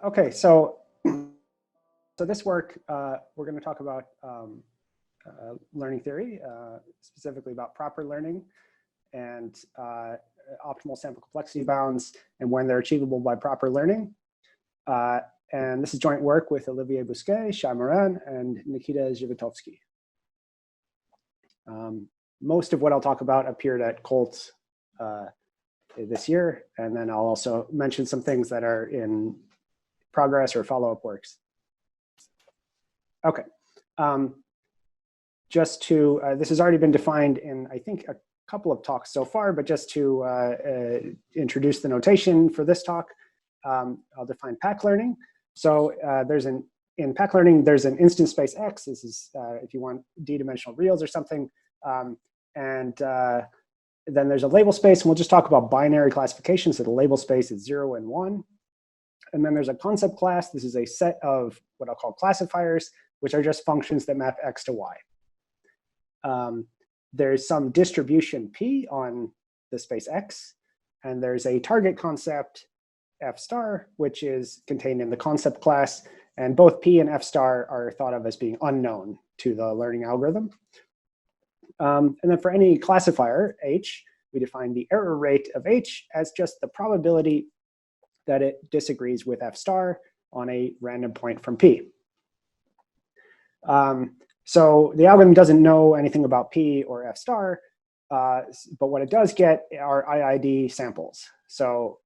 Okay, so this work, we're going to talk about learning theory, specifically about proper learning and optimal sample complexity bounds and when they're achievable by proper learning. And this is joint work with Olivier Bousquet, Shai Moran, and Nikita Zhivatovsky. Most of what I'll talk about appeared at Colt this year, and then I'll also mention some things that are in progress or follow-up works. Okay, just to, this has already been defined in, I think, a couple of talks so far, but just to introduce the notation for this talk, I'll define PAC Learning. So in PAC Learning, there's an instance space X. This is if you want d-dimensional reals or something. Then there's a label space, and we'll just talk about binary classification. So the label space is 0 and 1. And then there's a concept class. This is a set of what I'll call classifiers, which are just functions that map X to Y. There's some distribution P on the space X, and there's a target concept F star, which is contained in the concept class. And both P and F star are thought of as being unknown to the learning algorithm. And then for any classifier, H, we define the error rate of H as just the probability that it disagrees with F star on a random point from P. So the algorithm doesn't know anything about P or F star, but what it does get are IID samples. So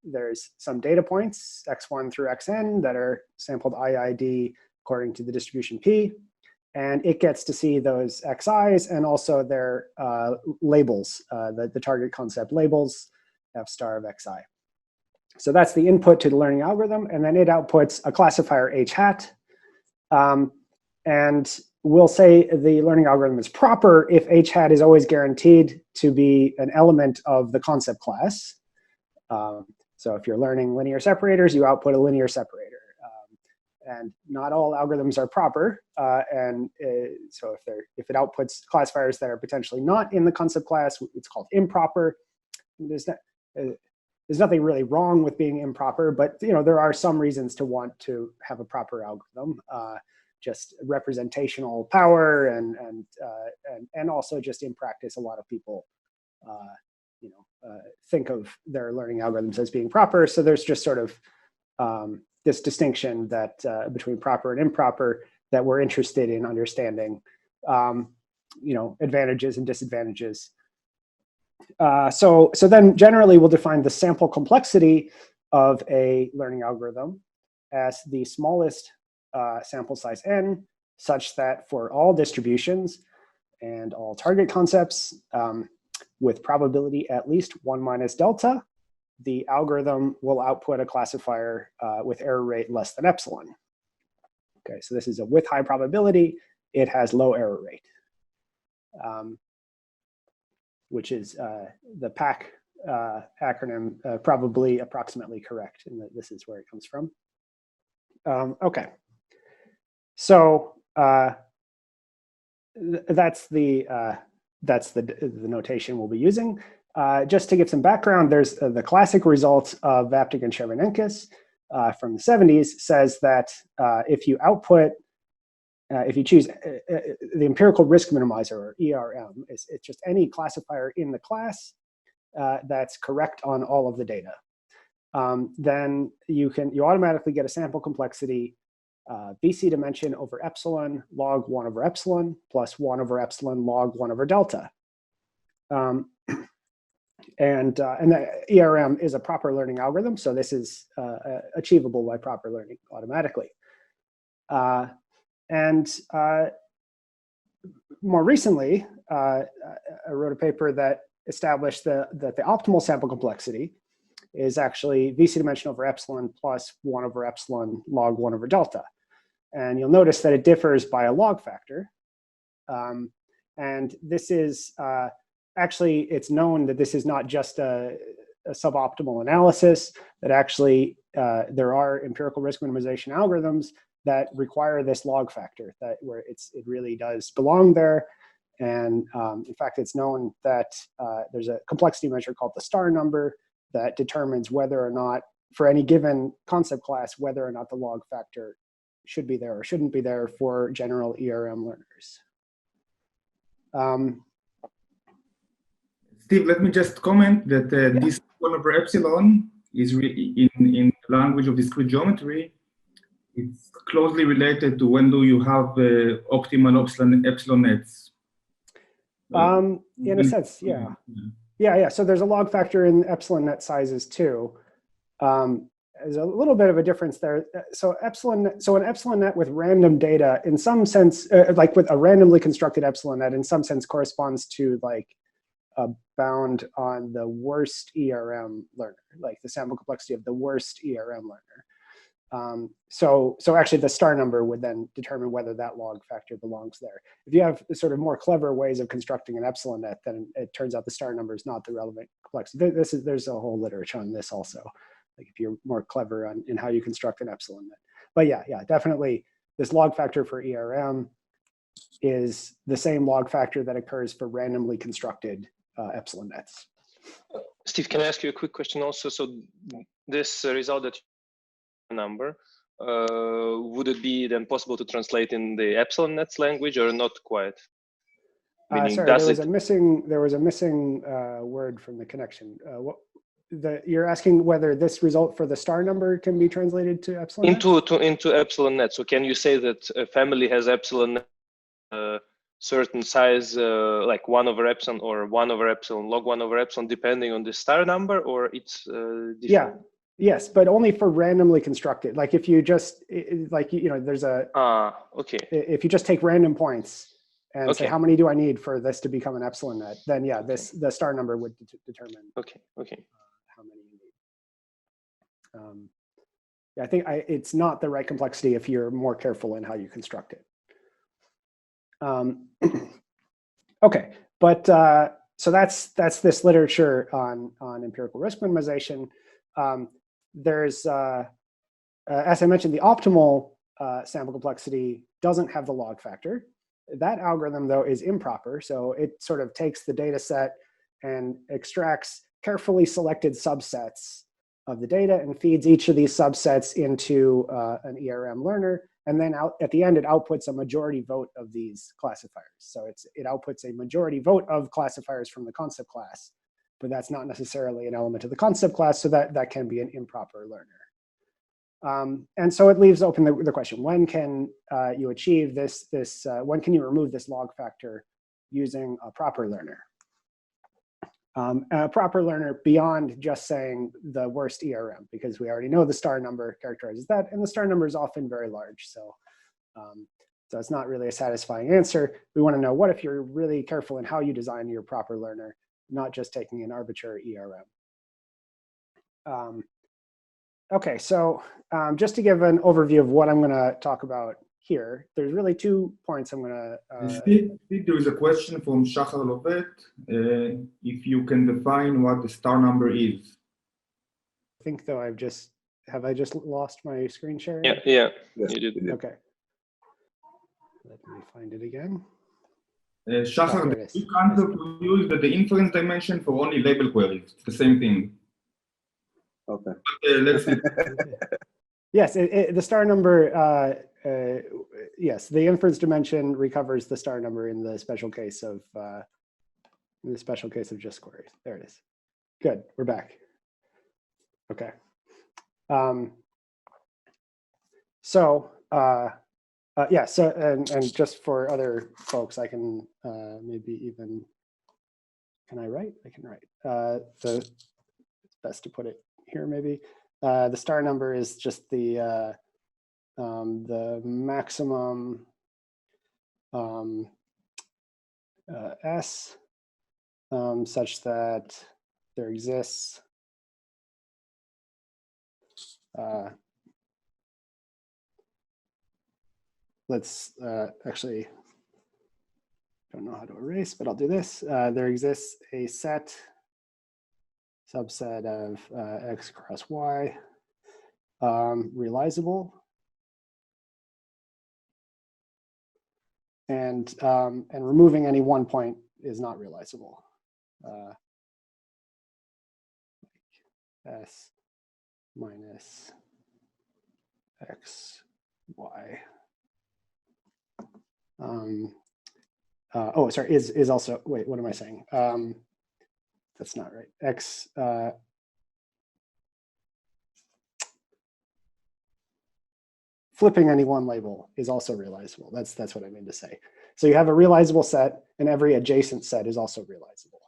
there's some data points, x1 through xn, that are sampled IID according to the distribution P. And it gets to see those xi's and also their labels, the target concept labels, F star of xi. So that's the input to the learning algorithm. And then it outputs a classifier H hat. And we'll say the learning algorithm is proper if H hat is always guaranteed to be an element of the concept class. So if you're learning linear separators, you output a linear separator. And not all algorithms are proper. So if it outputs classifiers that are potentially not in the concept class, it's called improper. There's nothing really wrong with being improper, but there are some reasons to want to have a proper algorithm. Just representational power and also just in practice, a lot of people think of their learning algorithms as being proper. So there's just sort of this distinction that between proper and improper that we're interested in understanding, advantages and disadvantages. So then generally we'll define the sample complexity of a learning algorithm as the smallest sample size n, such that for all distributions and all target concepts with probability at least 1 minus delta, the algorithm will output a classifier with error rate less than epsilon. Okay, so this is a with high probability. It has low error rate, which is the PAC acronym, probably approximately correct, and this is where it comes from. Okay, so that's the notation we'll be using. Just to give some background, there's the classic result of Vaptic and Chervonenkis from the 70s says that if you output, if you choose the empirical risk minimizer, or ERM, it's just any classifier in the class that's correct on all of the data. Then you automatically get a sample complexity VC dimension over epsilon log 1 over epsilon plus 1 over epsilon log 1 over delta. And the ERM is a proper learning algorithm, so this is achievable by proper learning automatically. More recently, I wrote a paper that established that the optimal sample complexity is actually VC dimension over epsilon plus 1 over epsilon log 1 over delta. And you'll notice that it differs by a log factor. And this is actually, it's known that this is not just a suboptimal analysis, that actually there are empirical risk minimization algorithms that require this log factor, where it really does belong there. And in fact, it's known that there's a complexity measure called the star number that determines whether or not for any given concept class, whether or not the log factor should be there or shouldn't be there for general ERM learners. Steve, let me just comment that this 1 over epsilon is in language of discrete geometry. It's closely related to when do you have optimal epsilon nets. In a sense, yeah. Yeah. So there's a log factor in epsilon net sizes too. There's a little bit of a difference there. So an epsilon net with random data, in some sense, like with a randomly constructed epsilon net, in some sense corresponds to like a bound on the worst ERM learner, like the sample complexity of the worst ERM learner. So actually the star number would then determine whether that log factor belongs there. If you have sort of more clever ways of constructing an epsilon net, then it turns out the star number is not the relevant complexity. There's a whole literature on this also, like if you're more clever in how you construct an epsilon net. But yeah, definitely this log factor for ERM is the same log factor that occurs for randomly constructed epsilon nets. Steve, can I ask you a quick question also? So this result that number, would it be then possible to translate in the epsilon nets language or not quite? Sorry, there was a missing word from the connection. You're asking whether this result for the star number can be translated to epsilon into epsilon net. So can you say that a family has epsilon certain size, like 1 over epsilon or 1 over epsilon log 1 over epsilon, depending on the star number, or it's different? Yeah. Yes, but only for randomly constructed. Like if you just there's a okay. If you just take random points and say how many do I need for this to become an epsilon net, then the star number would determine how many you need. I think it's not the right complexity if you're more careful in how you construct it. Okay, but so that's this literature on empirical risk minimization. There's, as I mentioned, the optimal sample complexity doesn't have the log factor. That algorithm, though, is improper. So it sort of takes the data set and extracts carefully selected subsets of the data and feeds each of these subsets into an ERM learner. And then at the end, it outputs a majority vote of these classifiers. So it outputs a majority vote of classifiers from the concept class, but that's not necessarily an element of the concept class, so that can be an improper learner. And so it leaves open the question, when can you achieve this, when can you remove this log factor using a proper learner? A proper learner beyond just saying the worst ERM, because we already know the star number characterizes that, and the star number is often very large. So it's not really a satisfying answer. We want to know, what if you're really careful in how you design your proper learner, not just taking an arbitrary ERM. Okay, so just to give an overview of what I'm going to talk about here, there's really 2 points I'm going to... Steve, there is a question from Shachar Lovet, if you can define what the star number is. I think, though, have I just lost my screen sharing? Yeah, you did. Okay. Let me find it again. Shachar, the quick answer to you is that the inference dimension for only label queries. It's the same thing. Okay. Let's see. Yes, the star number, yes, the inference dimension recovers the star number in the special case of just queries. There it is. Good, we're back. Okay. Yeah, so and just for other folks, I can maybe even, can I write? I can write. It's best to put it here maybe. The star number is just the maximum S such that there exists let's actually, don't know how to erase, but I'll do this. There exists a subset of X cross Y realizable, and removing any 1 point is not realizable. S minus x, y. Oh, sorry, is also, wait, what am I saying? That's not right. X, flipping any one label is also realizable. That's what I mean to say. So you have a realizable set, and every adjacent set is also realizable,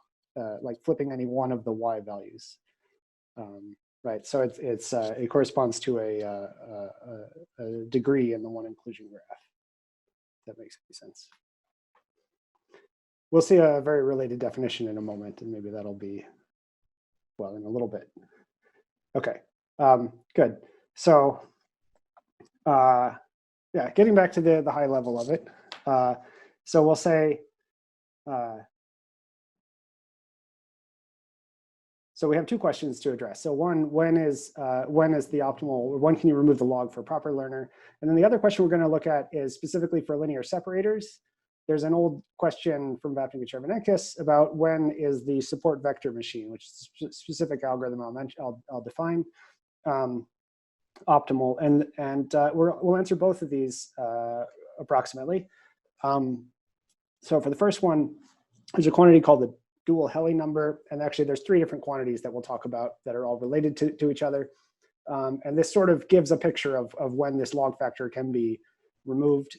like flipping any one of the y values. Right, so it corresponds to a degree in the one inclusion graph. That makes any sense. We'll see a very related definition in a moment, and maybe that'll be, well, in a little bit. Okay, good. So, yeah, getting back to the high level of it. So we'll say, so we have two questions to address. So one, when is the optimal, or when can you remove the log for a proper learner? And then the other question we're going to look at is specifically for linear separators. There's an old question from Vapnik and Chervenenkis about when is the support vector machine, which is a specific algorithm I'll define, optimal. And we'll answer both of these approximately. So for the first one, there's a quantity called the dual Helly number. And actually there's three different quantities that we'll talk about that are all related to each other. And this sort of gives a picture of when this log factor can be removed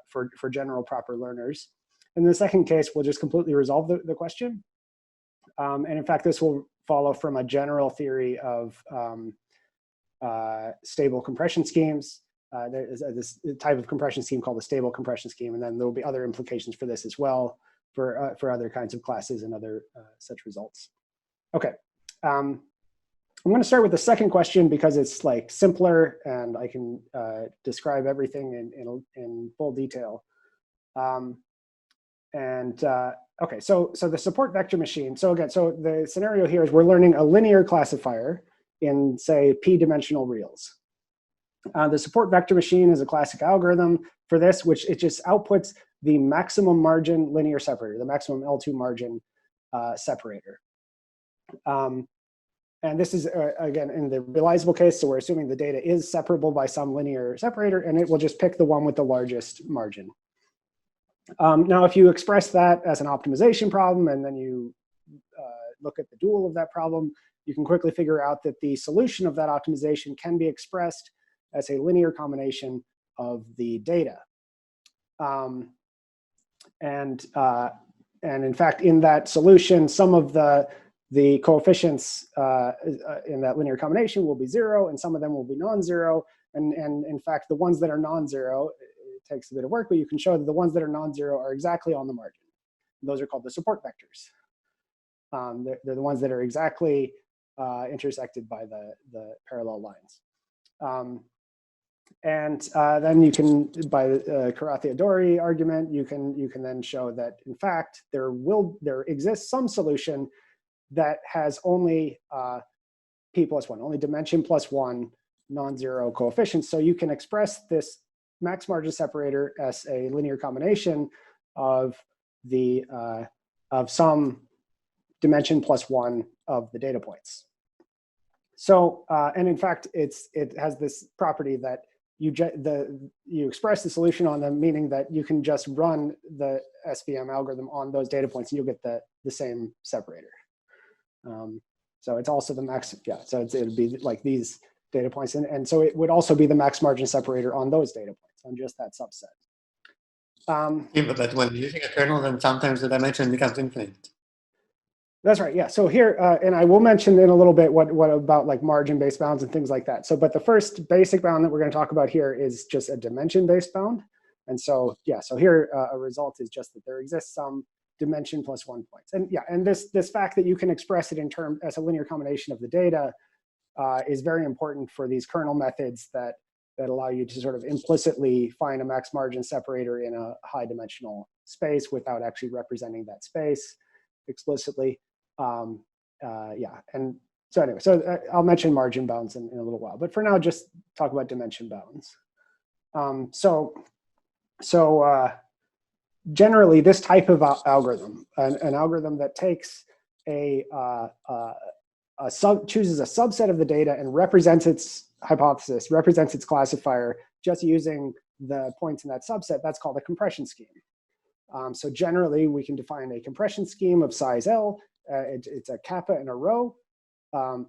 for general proper learners. In the second case, we'll just completely resolve the question. And in fact, this will follow from a general theory of stable compression schemes. There is this type of compression scheme called the stable compression scheme, and then there will be other implications for this as well for other kinds of classes and other such results. Okay. I'm going to start with the second question because it's like simpler and I can describe everything in full detail. Okay, so the support vector machine. So again, so the scenario here is we're learning a linear classifier in, say, p-dimensional reals. The support vector machine is a classic algorithm for this, which it just outputs the maximum margin linear separator, the maximum L2 margin separator. And this is, again, in the realizable case, so we're assuming the data is separable by some linear separator, and it will just pick the one with the largest margin. Now, if you express that as an optimization problem, and then you look at the dual of that problem, you can quickly figure out that the solution of that optimization can be expressed as a linear combination of the data. And in fact, in that solution, some of the coefficients in that linear combination will be 0, and some of them will be non-zero. And in fact, the ones that are non-zero, it takes a bit of work, but you can show that the ones that are non-zero are exactly on the margin. Those are called the support vectors. They're the ones that are exactly intersected by the parallel lines. Then you can, by the Karathi-Adori argument, you can then show that in fact there exists some solution that has only p+1, only dimension +1 non-zero coefficients. So you can express this max margin separator as a linear combination of the of some dimension +1 of the data points. So and in fact, it has this property that you express the solution on them, meaning that you can just run the SVM algorithm on those data points and you'll get the same separator. So it's also the max, yeah, so it'd be like these data points. And so it would also be the max margin separator on those data points, on just that subset. Yeah, but when you're using a kernel, then sometimes the dimension becomes infinite. That's right, yeah. So here, and I will mention in a little bit what about like margin-based bounds and things like that. So, but the first basic bound that we're going to talk about here is just a dimension-based bound. And so, yeah, so here a result is just that there exists some dimension +1 points. And yeah, and this fact that you can express it in terms as a linear combination of the data is very important for these kernel methods that allow you to sort of implicitly find a max margin separator in a high dimensional space without actually representing that space explicitly. Yeah, and so anyway, so I'll mention margin bounds in a little while, but for now, just talk about dimension bounds. Generally, this type of algorithm, an algorithm that takes a chooses a subset of the data and represents its hypothesis, represents its classifier, just using the points in that subset, that's called a compression scheme. So generally, we can define a compression scheme of size L. It's a kappa and a rho.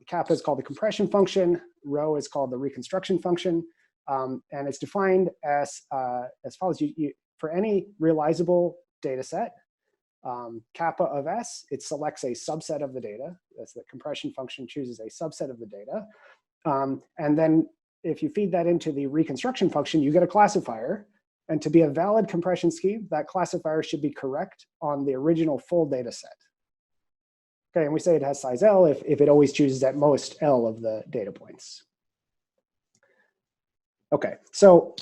Kappa is called the compression function. Rho is called the reconstruction function. And it's defined as follows. For any realizable data set, kappa of S, it selects a subset of the data. That's the compression function chooses a subset of the data. And then if you feed that into the reconstruction function, you get a classifier. And to be a valid compression scheme, that classifier should be correct on the original full data set. Okay, and we say it has size L if it always chooses at most L of the data points. Okay, so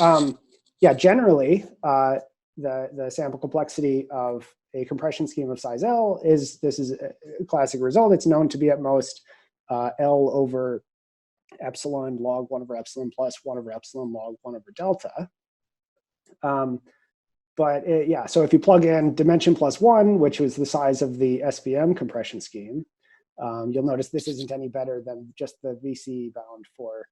yeah, generally, the sample complexity of a compression scheme of size L is a classic result. It's known to be at most L over epsilon log 1 over epsilon plus 1 over epsilon log 1 over delta. Yeah, so if you plug in dimension plus 1, which was the size of the SVM compression scheme, you'll notice this isn't any better than just the VC bound for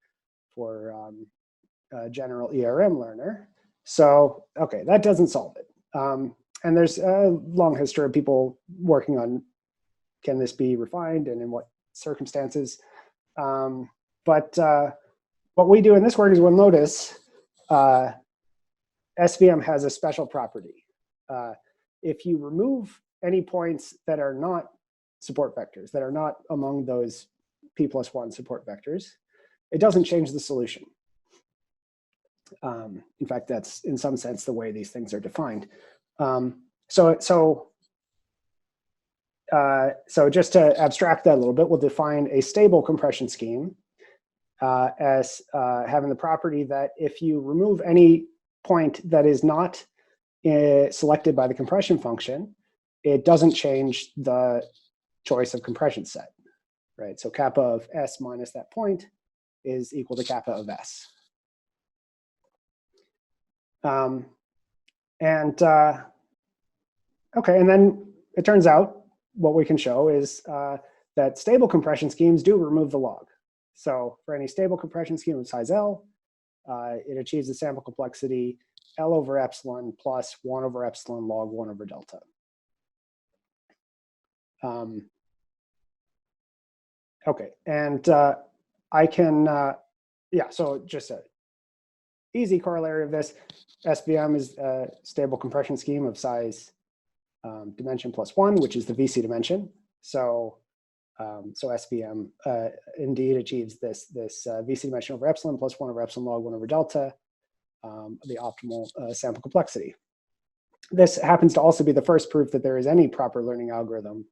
general ERM learner. So, okay, that doesn't solve it. And there's a long history of people working on, can this be refined and in what circumstances? But what we do in this work is we'll notice SVM has a special property. If you remove any points that are not support vectors, that are not among those p+1 support vectors, it doesn't change the solution. In fact, that's in some sense the way these things are defined. So just to abstract that a little bit, we'll define a stable compression scheme as having the property that if you remove any point that is not selected by the compression function, it doesn't change the choice of compression set, right? So kappa of S minus that point is equal to kappa of S. Okay, and then it turns out what we can show is that stable compression schemes do remove the log. So for any stable compression scheme of size L, it achieves the sample complexity L over epsilon plus 1 over epsilon log 1 over delta. Okay, and I can, yeah, so just a easy corollary of this, SVM is a stable compression scheme of size dimension plus 1, which is the VC dimension. So SVM indeed achieves this VC dimension over epsilon plus 1 over epsilon log 1 over delta, the optimal sample complexity. This happens to also be the first proof that there is any proper learning algorithm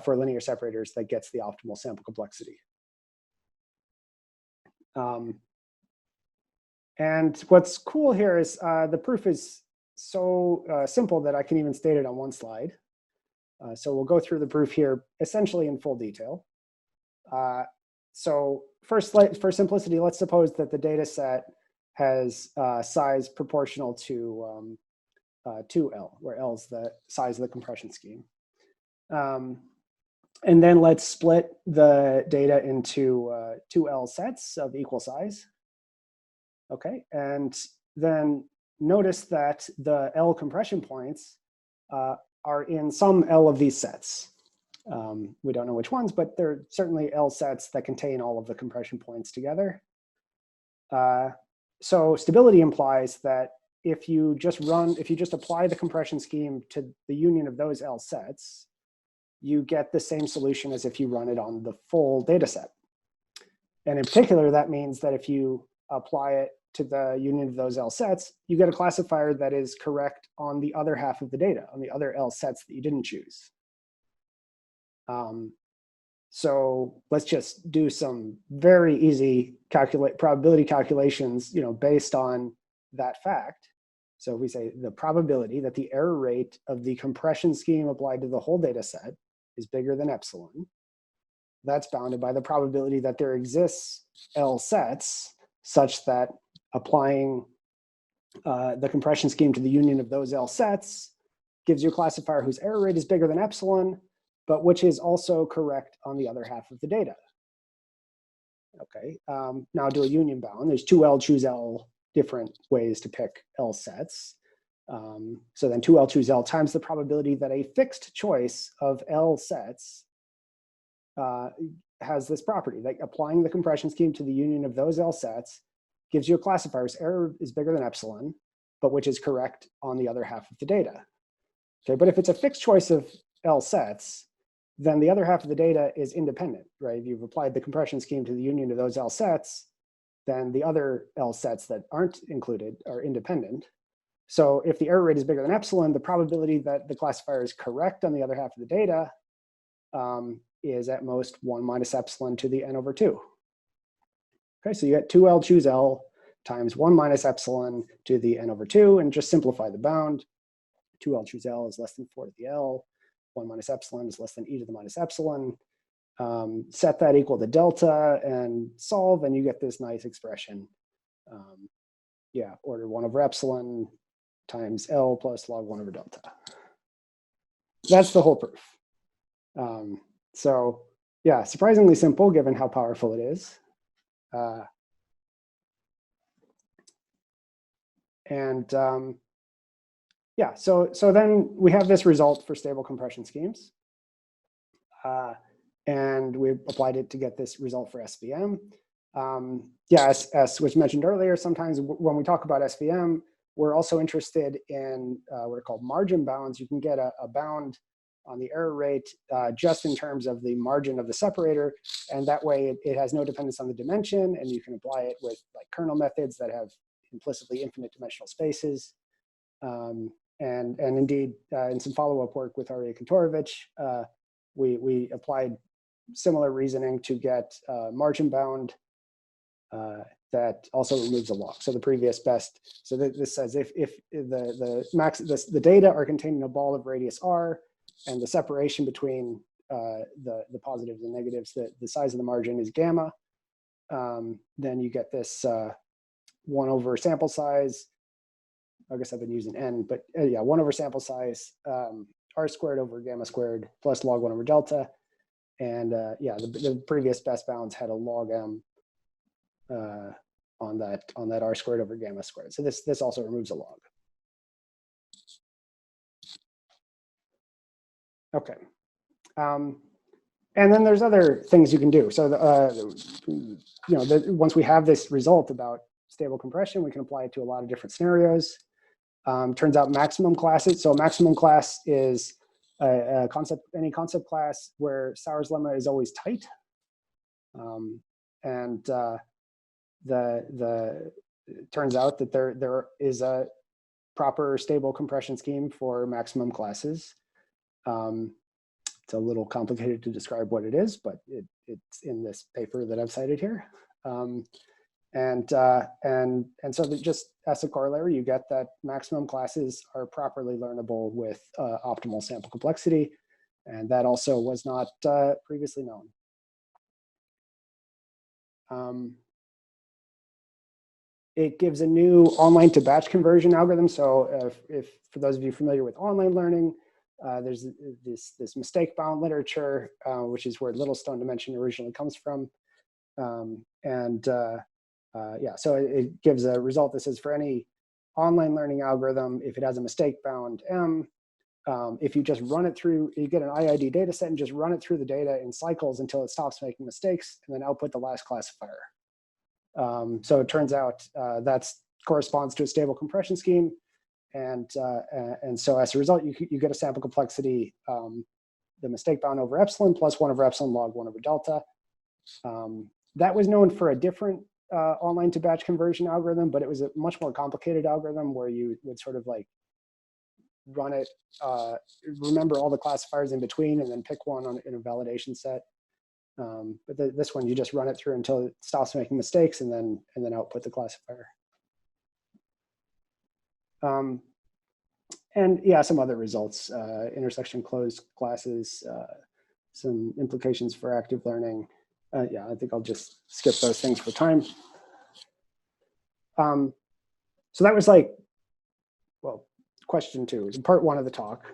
for linear separators that gets the optimal sample complexity. And what's cool here is the proof is so simple that I can even state it on one slide. So we'll go through the proof here essentially in full detail. So first, for simplicity, let's suppose that the data set has size proportional to 2L, where L is the size of the compression scheme. And then let's split the data into 2L sets of equal size. Okay, and then notice that the L compression points are in some L of these sets. We don't know which ones, but there are certainly L sets that contain all of the compression points together. So stability implies that if you just apply the compression scheme to the union of those L sets, you get the same solution as if you run it on the full data set. And in particular, that means that if you apply it to the union of those L sets, you get a classifier that is correct on the other half of the data, on the other L sets that you didn't choose. So let's just do some very easy probability calculations, based on that fact. So if we say the probability that the error rate of the compression scheme applied to the whole data set is bigger than epsilon, that's bounded by the probability that there exists L sets such that applying the compression scheme to the union of those L sets gives you a classifier whose error rate is bigger than epsilon, but which is also correct on the other half of the data. Okay, now do a union bound. There's 2L choose L different ways to pick L sets. So then 2L choose L times the probability that a fixed choice of L sets has this property, like applying the compression scheme to the union of those L sets gives you a classifier whose error is bigger than epsilon, but which is correct on the other half of the data. Okay, but if it's a fixed choice of L sets, then the other half of the data is independent, right? If you've applied the compression scheme to the union of those L sets, then the other L sets that aren't included are independent. So if the error rate is bigger than epsilon, the probability that the classifier is correct on the other half of the data is at most 1 minus epsilon to the n over 2. Okay, so you get 2L choose L times 1 minus epsilon to the n over 2, and just simplify the bound. 2L choose L is less than 4 to the L. 1 minus epsilon is less than e to the minus epsilon. Set that equal to delta and solve, and you get this nice expression. Yeah, order 1 over epsilon times L plus log 1 over delta. That's the whole proof. So yeah, surprisingly simple given how powerful it is. Yeah, so then we have this result for stable compression schemes. And we applied it to get this result for SVM. Yeah, as was mentioned earlier, sometimes when we talk about SVM, we're also interested in what are called margin bounds. You can get a bound on the error rate just in terms of the margin of the separator. And that way it has no dependence on the dimension, and you can apply it with like kernel methods that have implicitly infinite dimensional spaces. And indeed, in some follow-up work with Arya Kantorovich, we applied similar reasoning to get margin bound that also removes a log. So the previous best. So this says if the data are contained in a ball of radius r, and the separation between the positives and negatives, the size of the margin is gamma, then you get this 1 over sample size. I guess I've been using n, but yeah, 1 over sample size, r squared over gamma squared plus log 1 over delta. And yeah, the previous best bounds had a log m on that r squared over gamma squared. So this also removes a log. Okay. And then there's other things you can do. So once we have this result about stable compression, we can apply it to a lot of different scenarios. Turns out maximum classes. So a maximum class is any concept class where Sauer's lemma is always tight. It turns out that there is a proper stable compression scheme for maximum classes. It's a little complicated to describe what it is, but it's in this paper that I've cited here. And so that just as a corollary, you get that maximum classes are properly learnable with optimal sample complexity, and that also was not previously known. It gives a new online to batch conversion algorithm. So if for those of you familiar with online learning, there's this mistake bound literature, which is where Littlestone dimension originally comes from. Yeah, so it gives a result that says for any online learning algorithm, if it has a mistake bound M, if you just run it through, you get an IID data set and just run it through the data in cycles until it stops making mistakes, and then output the last classifier. So it turns out that corresponds to a stable compression scheme. And so as a result, you get a sample complexity, the mistake bound over epsilon plus 1 over epsilon log 1 over delta. That was known for a different online to batch conversion algorithm, but it was a much more complicated algorithm where you would sort of like run it, remember all the classifiers in between, and then pick one in a validation set. But this one, you just run it through until it stops making mistakes, and then output the classifier. And yeah, some other results, intersection closed classes, some implications for active learning. Yeah, I think I'll just skip those things for time. So that was like, well, question 2, part 1 of the talk.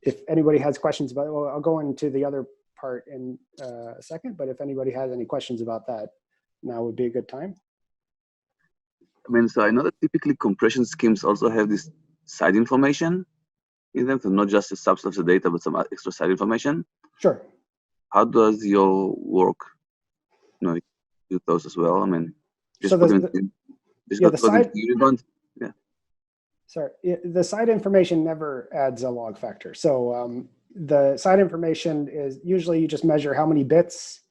If anybody has questions about it, well, I'll go into the other part in a second, but if anybody has any questions about that, now would be a good time. I mean, so I know that typically compression schemes also have this side information in them, so not just a subset of the data, but some extra side information. Sure. How does your work, use those as well? I mean, just So put them in, the side, yeah. Sorry, the side information never adds a log factor. So the side information is usually you just measure how many bits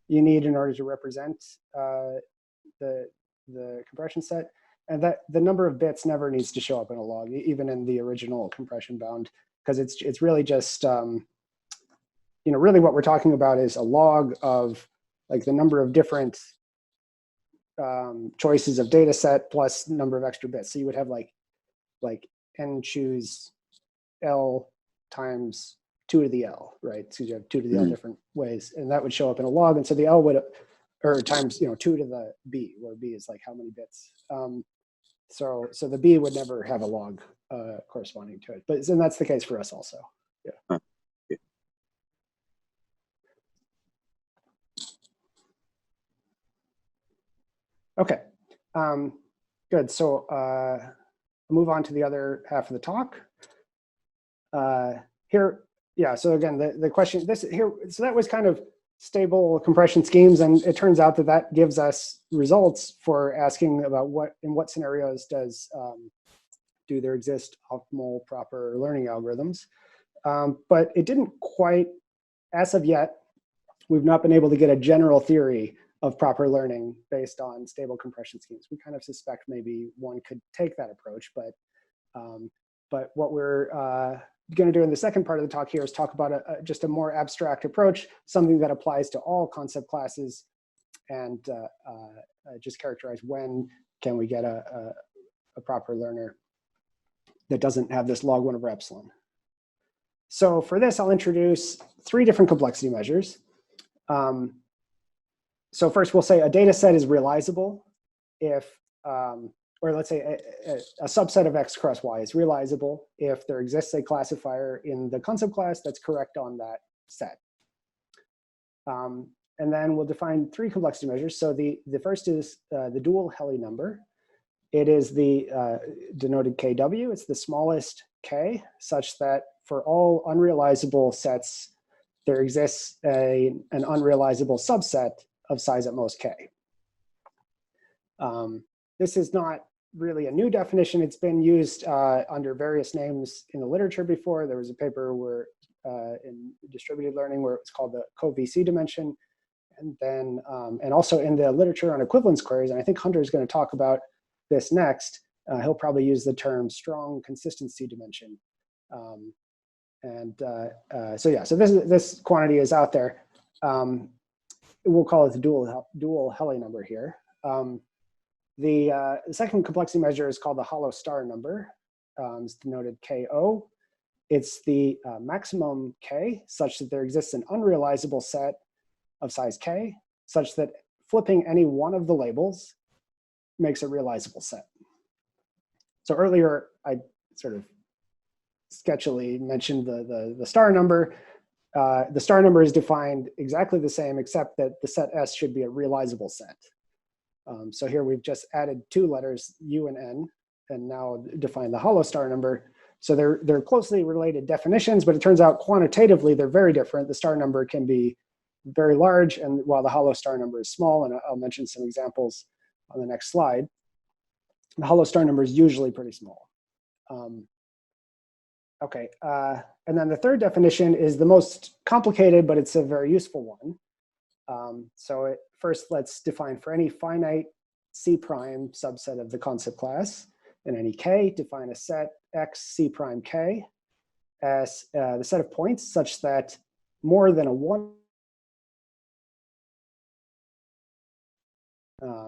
you need in order to represent the compression set, and that the number of bits never needs to show up in a log, even in the original compression bound, because it's really just really what we're talking about is a log of like the number of different choices of data set plus number of extra bits. So you would have like n choose L times 2 to the L, right? So you have 2 to the L different ways, and that would show up in a log. And so the L would, or times 2 to the B, where B is like how many bits. So the B would never have a log corresponding to it, but and that's the case for us also. Yeah. Okay, good. So move on to the other half of the talk. Here, yeah. So again, the question so that was kind of stable compression schemes, and it turns out that gives us results for asking about in what scenarios do there exist optimal proper learning algorithms. But it didn't quite, as of yet, we've not been able to get a general theory of proper learning based on stable compression schemes. We kind of suspect maybe one could take that approach, but what we're going to do in the second part of the talk here is talk about just a more abstract approach, something that applies to all concept classes, and just characterize when can we get a proper learner that doesn't have this log 1 over epsilon. So for this, I'll introduce 3 different complexity measures. So first, we'll say a data set is realizable if, or let's say a subset of X cross Y is realizable if there exists a classifier in the concept class that's correct on that set. And then we'll define 3 complexity measures. So the first is the dual Helly number. It is denoted KW. It's the smallest K, such that for all unrealizable sets, there exists an unrealizable subset of size at most K. This is not really a new definition. It's been used under various names in the literature before. There was a paper in distributed learning where it's called the co-VC dimension. And then, and also in the literature on equivalence queries, and I think Hunter is going to talk about this next, he'll probably use the term strong consistency dimension. So yeah, so this quantity is out there. We'll call it the dual Helly number here. The second complexity measure is called the hollow star number. It's denoted KO. It's the maximum K such that there exists an unrealizable set of size K such that flipping any one of the labels makes a realizable set. So earlier, I sort of sketchily mentioned the star number. The star number is defined exactly the same, except that the set S should be a realizable set. So here we've just added 2 letters, U and N, and now define the hollow star number. So they're closely related definitions, but it turns out quantitatively they're very different. The star number can be very large, and while the hollow star number is small, and I'll mention some examples on the next slide. The hollow star number is usually pretty small. Okay, and then the third definition is the most complicated, but it's a very useful one. First, let's define for any finite C prime subset of the concept class in any K, define a set X C prime K as the set of points such that more than a 1.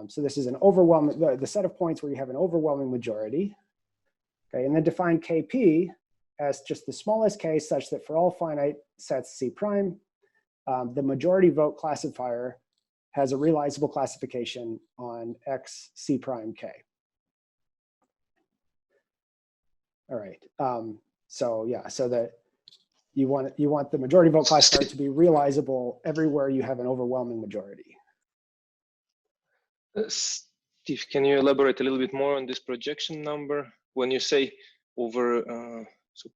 So this is an overwhelming, the set of points where you have an overwhelming majority. Okay, and then define KP as just the smallest K such that for all finite sets C prime, the majority vote classifier has a realizable classification on X C prime K. All right, so yeah, so that you want the majority vote classifier to be realizable everywhere you have an overwhelming majority. Steve, can you elaborate a little bit more on this projection number? When you say over so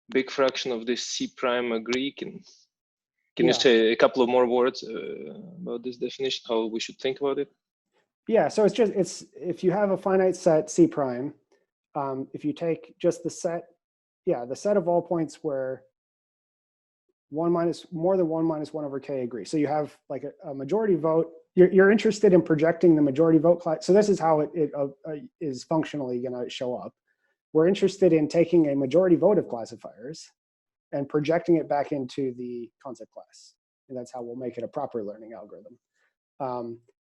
big fraction of this C prime agree, can you say a couple of more words about this definition, how we should think about it? Yeah, so it's if you have a finite set C prime, if you take just the set, the set of all points where more than 1 minus 1 over k agree. So you have like a majority vote. You're interested in projecting the majority vote class. So this is how it is functionally going to show up. We're interested in taking a majority vote of classifiers and projecting it back into the concept class. And that's how we'll make it a proper learning algorithm.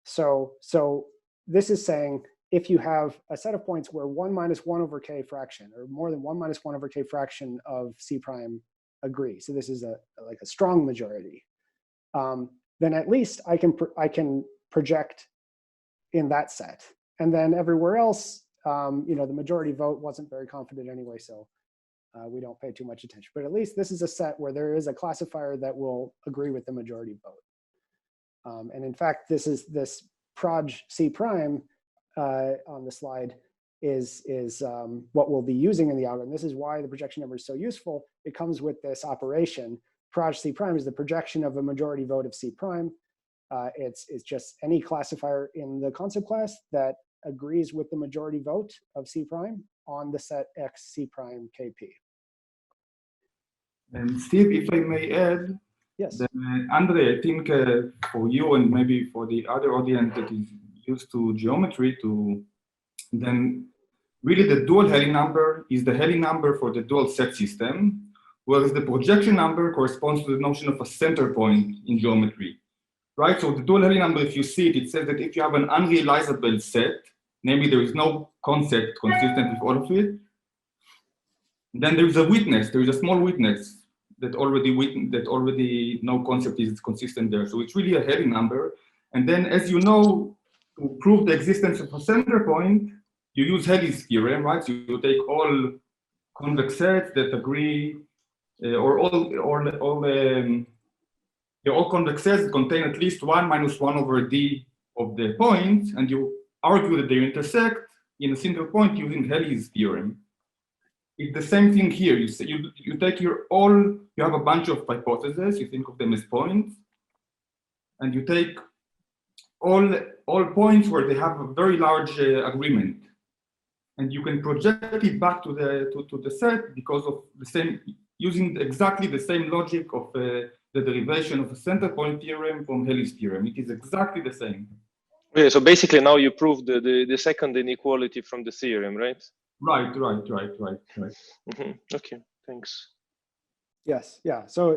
So this is saying if you have a set of points where 1 minus 1 over k fraction, or more than 1 minus 1 over k fraction of C prime agree, so this is like a strong majority, then at least I can project in that set. And then everywhere else, the majority vote wasn't very confident anyway, so we don't pay too much attention. But at least this is a set where there is a classifier that will agree with the majority vote. And in fact, this proj C prime on the slide is what we'll be using in the algorithm. This is why the projection number is so useful. It comes with this operation. Proj C prime is the projection of a majority vote of C prime. It's just any classifier in the concept class that agrees with the majority vote of C prime on the set X C prime KP. And Steve, if I may add, yes, Andre, I think for you and maybe for the other audience that is used to geometry, then really the dual Helly number is the Helly number for the dual set system, whereas the projection number corresponds to the notion of a center point in geometry, right? So the dual Helly number, if you see it, it says that if you have an unrealizable set, namely there is no concept consistent with all of it, then there is a witness, there is a small witness that already no concept is consistent there. So it's really a Helly number. And then, as you know, to prove the existence of a center point, you use Helly's theorem, right? So you take all convex sets that agree, or all convex sets that contain at least 1 minus 1 over d of the points, and you argue that they intersect in a single point using Helly's theorem. It's the same thing here. You take you have a bunch of hypotheses, you think of them as points, and you take all points where they have a very large agreement, and you can project it back to the set because of the same, using exactly the same logic of the derivation of a center point theorem from Helly's theorem. It is exactly the same. Okay, so basically now you proved the second inequality from the theorem, right? Right. Mm-hmm. Okay, thanks. yes, yeah. So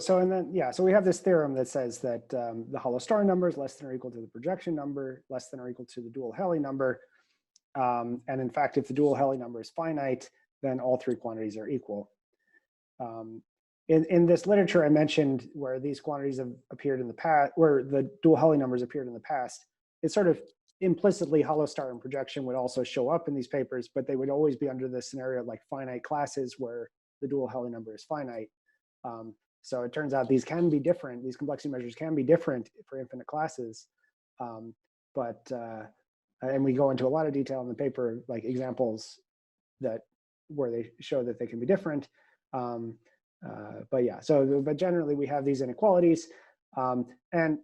we have this theorem that says that the hollow star number is less than or equal to the projection number, less than or equal to the dual Helly number. And in fact, if the dual Helly number is finite, then all three quantities are equal. In this literature I mentioned where these quantities have appeared in the past, where the dual Helly numbers appeared in the past, it's sort of implicitly hollow star and projection would also show up in these papers, but they would always be under the scenario of like finite classes where the dual Helly number is finite. So it turns out these can be different. These complexity measures can be different for infinite classes. And we go into a lot of detail in the paper, like examples where they show that they can be different. But yeah, but generally we have these inequalities, and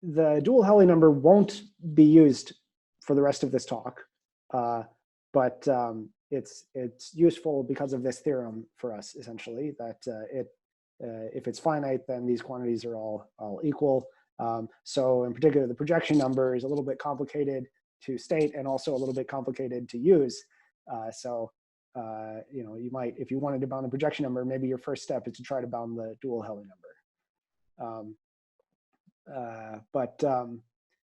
the dual Helly number won't be used for the rest of this talk, but it's useful because of this theorem for us, essentially, that if it's finite, then these quantities are all equal. So in particular, the projection number is a little bit complicated to state and also a little bit complicated to use. You might, if you wanted to bound the projection number, maybe your first step is to try to bound the dual Helly number.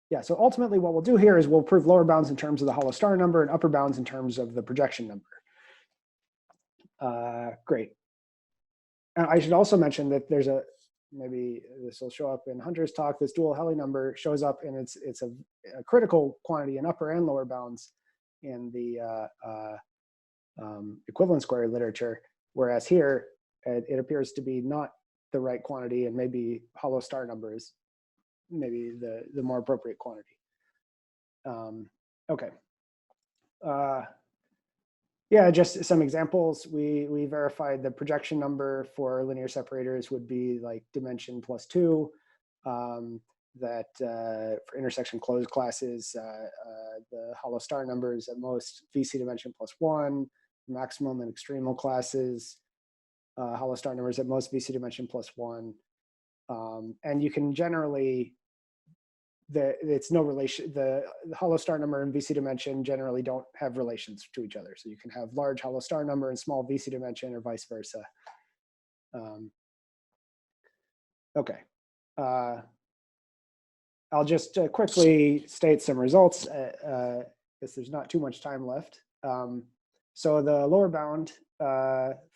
Yeah, so ultimately what we'll do here is we'll prove lower bounds in terms of the hollow star number and upper bounds in terms of the projection number. Great. And I should also mention that there's maybe this will show up in Hunter's talk, this dual Helly number shows up and it's a critical quantity in upper and lower bounds in the equivalent square literature, whereas here it appears to be not the right quantity, and maybe hollow star number is maybe the more appropriate quantity. Okay. Yeah, just some examples. We verified the projection number for linear separators would be like dimension +2. That for intersection closed classes, the hollow star numbers at most VC dimension +1, maximum and extremal classes, hollow star numbers at most VC dimension +1. And you can generally, it's no relation, the hollow star number and VC dimension generally don't have relations to each other. So you can have large hollow star number and small VC dimension or vice versa. Okay. I'll just quickly state some results because there's not too much time left. So the lower bound,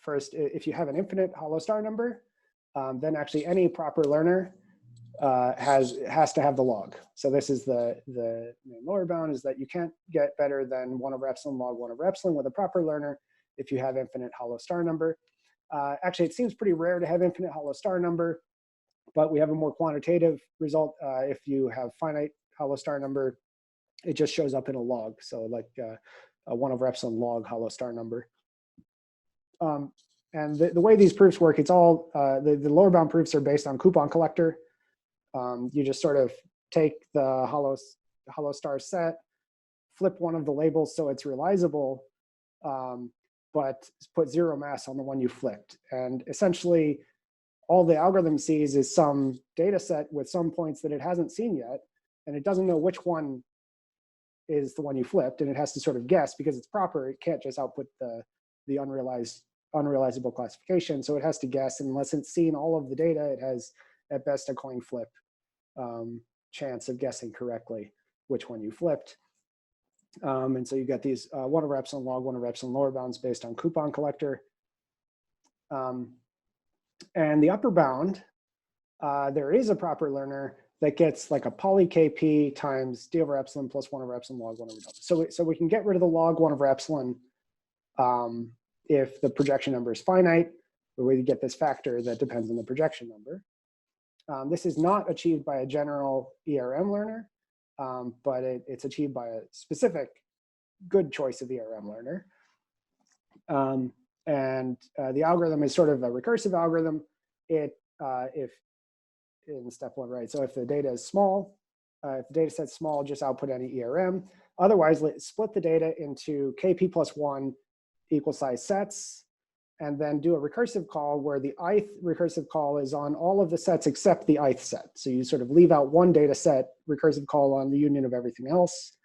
first, if you have an infinite hollow star number, then actually any proper learner has to have the log. So this is the lower bound, is that you can't get better than 1/epsilon log 1/epsilon with a proper learner if you have infinite hollow star number. Actually, it seems pretty rare to have infinite hollow star number, but we have a more quantitative result. If you have finite hollow star number, it just shows up in a log. So like a 1/epsilon log hollow star number. And the way these proofs work, it's all, the lower bound proofs are based on coupon collector. You just sort of take the hollow star set, flip one of the labels so it's realizable, but put 0 mass on the one you flipped. And essentially, all the algorithm sees is some data set with some points that it hasn't seen yet, and it doesn't know which one is the one you flipped, and it has to sort of guess because it's proper. It can't just output the unrealizable classification, so it has to guess. And unless it's seen all of the data, it has at best a coin flip chance of guessing correctly which one you flipped. And so you get these 1/epsilon log 1/epsilon lower bounds based on coupon collector. And the upper bound, there is a proper learner that gets like a poly KP times d/epsilon plus 1/epsilon log 1/epsilon. So we can get rid of the log 1/epsilon if the projection number is finite, but we get this factor that depends on the projection number. This is not achieved by a general ERM learner, but it's achieved by a specific good choice of ERM learner. And the algorithm is sort of a recursive algorithm. If in step 1, right? So if the data is small, if the data set's small, just output any ERM. Otherwise, let's split the data into KP plus 1 equal size sets, and then do a recursive call where the ith recursive call is on all of the sets except the ith set. So you sort of leave out one data set, recursive call on the union of everything else.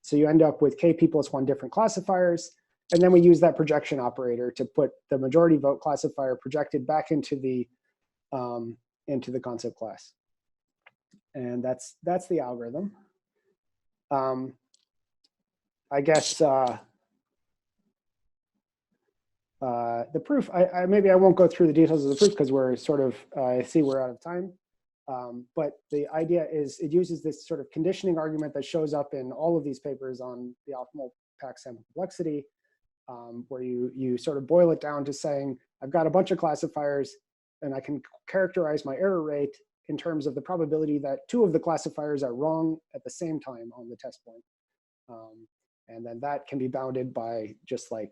So you end up with KP plus 1 different classifiers. And then we use that projection operator to put the majority vote classifier projected back into the concept class. And that's the algorithm. I guess the proof, maybe I won't go through the details of the proof because we're sort of, I see we're out of time. But the idea is it uses this sort of conditioning argument that shows up in all of these papers on the optimal PAC sample complexity, where you sort of boil it down to saying, I've got a bunch of classifiers and I can characterize my error rate in terms of the probability that 2 of the classifiers are wrong at the same time on the test point. And then that can be bounded by just like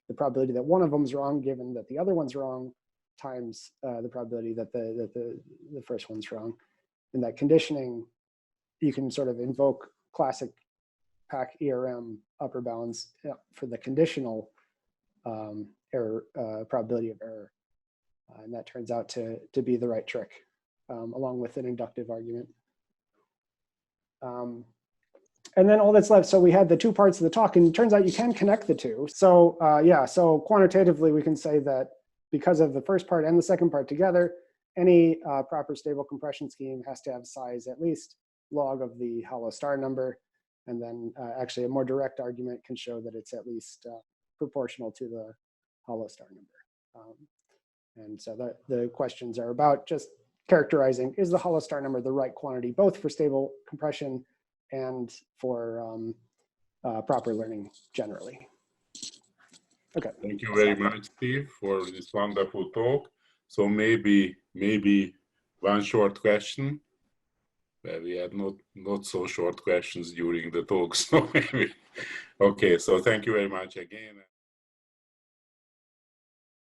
the probability that one of them is wrong, given that the other one's wrong, times the probability that the first one's wrong. In that conditioning, you can sort of invoke classic PAC ERM upper bounds for the conditional error probability of error, and that turns out to be the right trick, along with an inductive argument. And then all that's left, so we had the 2 parts of the talk, and it turns out you can connect the 2. So yeah, so quantitatively we can say that because of the first part and the second part together, any proper stable compression scheme has to have size at least log of the hollow star number. And then actually a more direct argument can show that it's at least proportional to the hollow star number. And so the questions are about just characterizing, is the hollow star number the right quantity, both for stable compression and for proper learning generally. Okay. Thank you very much, Steve, for this wonderful talk. So maybe one short question. Well, we had not so short questions during the talk, so maybe. Okay, so thank you very much again.